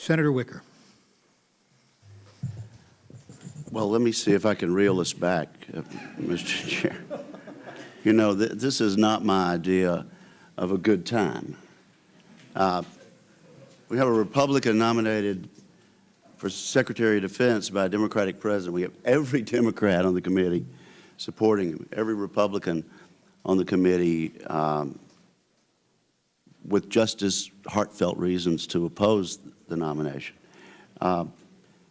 Senator Wicker. Well, let me see if I can reel us back, Mr. Chair. You know, this is not my idea of a good time. We have a Republican nominated for Secretary of Defense by a Democratic president. We have every Democrat on the committee supporting him, every Republican on the committee with just as heartfelt reasons to oppose the nomination.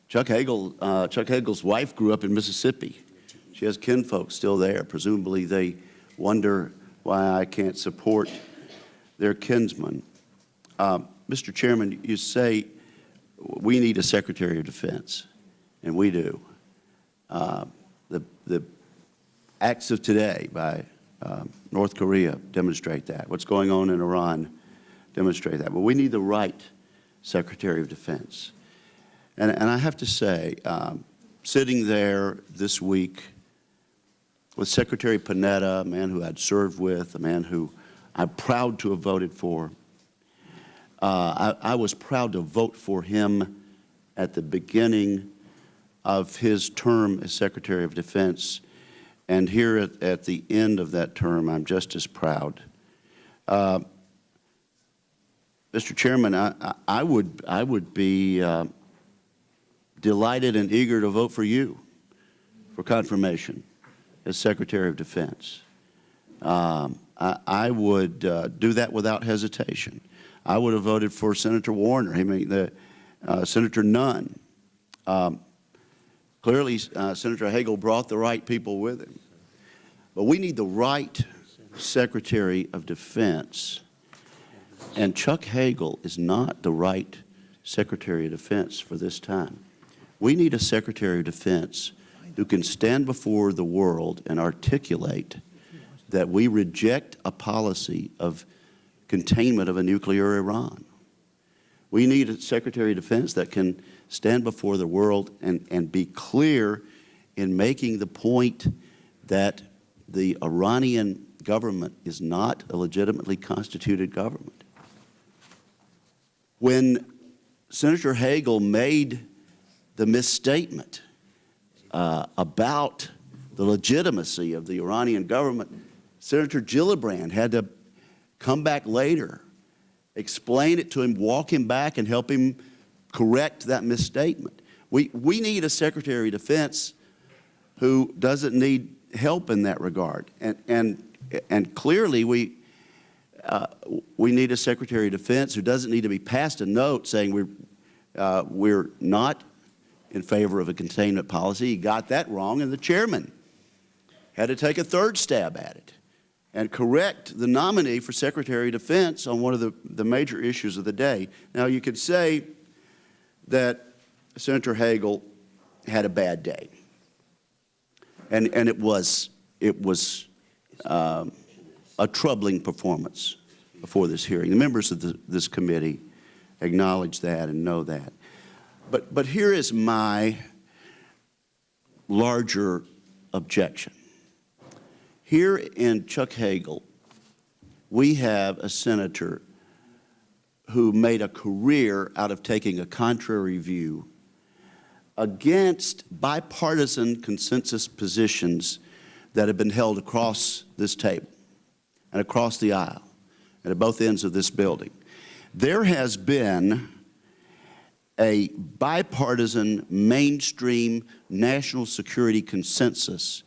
Chuck Hagel's wife grew up in Mississippi. She has kinfolk still there. Presumably they wonder why I can't support their kinsman. Mr. Chairman, you say we need a Secretary of Defense, and we do. The acts of today by North Korea demonstrate that. What's going on in Iran demonstrate that. But we need the right Secretary of Defense. And I have to say, sitting there this week with Secretary Panetta, a man who I'd served with, a man who I'm proud to have voted for, I was proud to vote for him at the beginning of his term as Secretary of Defense. And here at the end of that term, I'm just as proud. Mr. Chairman, I would be delighted and eager to vote for you for confirmation as Secretary of Defense. I would do that without hesitation. I would have voted for Senator Warner, Senator Nunn. Clearly, Senator Hagel brought the right people with him. But we need the right Secretary of Defense. And Chuck Hagel is not the right Secretary of Defense for this time. We need a Secretary of Defense who can stand before the world and articulate that we reject a policy of containment of a nuclear Iran. We need a Secretary of Defense that can stand before the world and be clear in making the point that the Iranian government is not a legitimately constituted government. When Senator Hagel made the misstatement about the legitimacy of the Iranian government, Senator Gillibrand had to come back later, explain it to him, walk him back, and help him correct that misstatement. We need a Secretary of Defense who doesn't need help in that regard. And clearly we need a Secretary of Defense who doesn't need to be passed a note saying we're not in favor of a containment policy. He got that wrong, and the chairman had to take a third stab at it and correct the nominee for Secretary of Defense on one of the major issues of the day. Now, you could say that Senator Hagel had a bad day, and it was a troubling performance before this hearing. The members of this committee acknowledge that and know that. But here is my larger objection. Here in Chuck Hagel, we have a senator who made a career out of taking a contrary view against bipartisan consensus positions that have been held across this table and across the aisle and at both ends of this building. There has been a bipartisan, mainstream national security consensus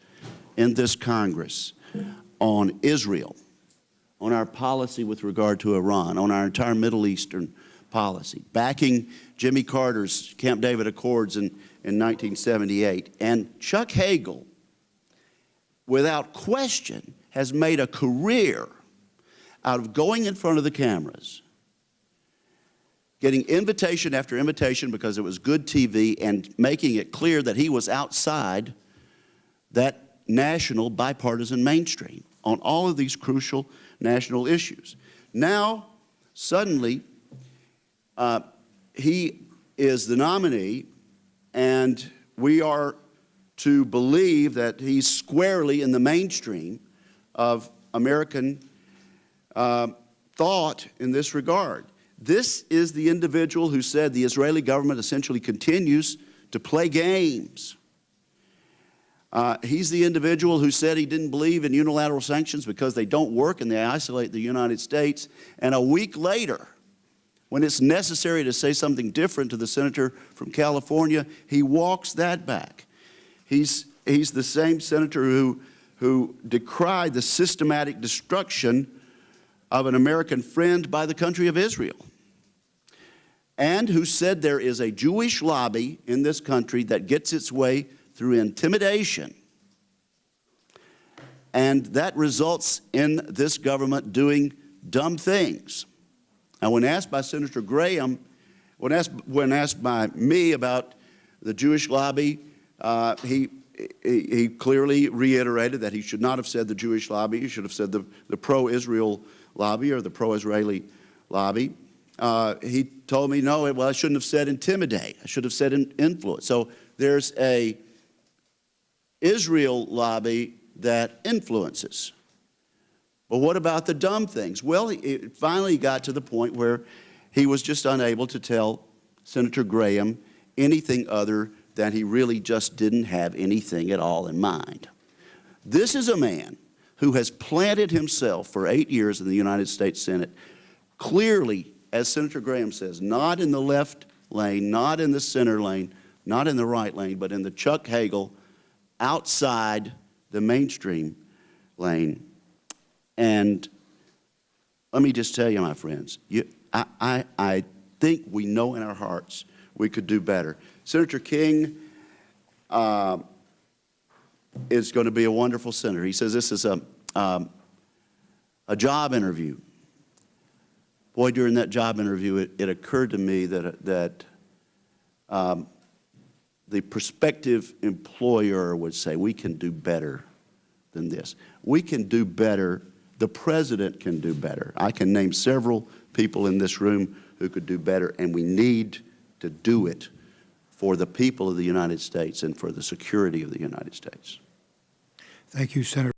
in this Congress on Israel, on our policy with regard to Iran, on our entire Middle Eastern policy, backing Jimmy Carter's Camp David Accords in 1978. And Chuck Hagel, without question, has made a career out of going in front of the cameras, getting invitation after invitation because it was good TV, and making it clear that he was outside that national bipartisan mainstream on all of these crucial national issues. Now, suddenly, he is the nominee, and we are to believe that he's squarely in the mainstream of American thought in this regard. This is the individual who said the Israeli government essentially continues to play games. He's the individual who said he didn't believe in unilateral sanctions because they don't work and they isolate the United States. And a week later, when it's necessary to say something different to the senator from California, he walks that back. He's the same senator who decried the systematic destruction of an American friend by the country of Israel, and who said there is a Jewish lobby in this country that gets its way through intimidation, and that results in this government doing dumb things. Now, when asked by Senator Graham, when asked by me about the Jewish lobby, he clearly reiterated that he should not have said the Jewish lobby. He should have said the pro-Israel lobby or the pro-Israeli lobby. He told me, no, well, I shouldn't have said intimidate. I should have said influence. So there's a Israel lobby that influences. But what about the dumb things? Well, it finally got to the point where he was just unable to tell Senator Graham anything other than he really just didn't have anything at all in mind. This is a man who has planted himself for 8 years in the United States Senate, clearly, as Senator Graham says, not in the left lane, not in the center lane, not in the right lane, but in the Chuck Hagel, outside the mainstream lane. And let me just tell you, my friends, I think we know in our hearts we could do better. Senator King is going to be a wonderful senator. He says this is a job interview. Boy, during that job interview, it occurred to me that the prospective employer would say, we can do better than this. We can do better. The president can do better. I can name several people in this room who could do better, and we need to do it for the people of the United States and for the security of the United States. Thank you, Senator.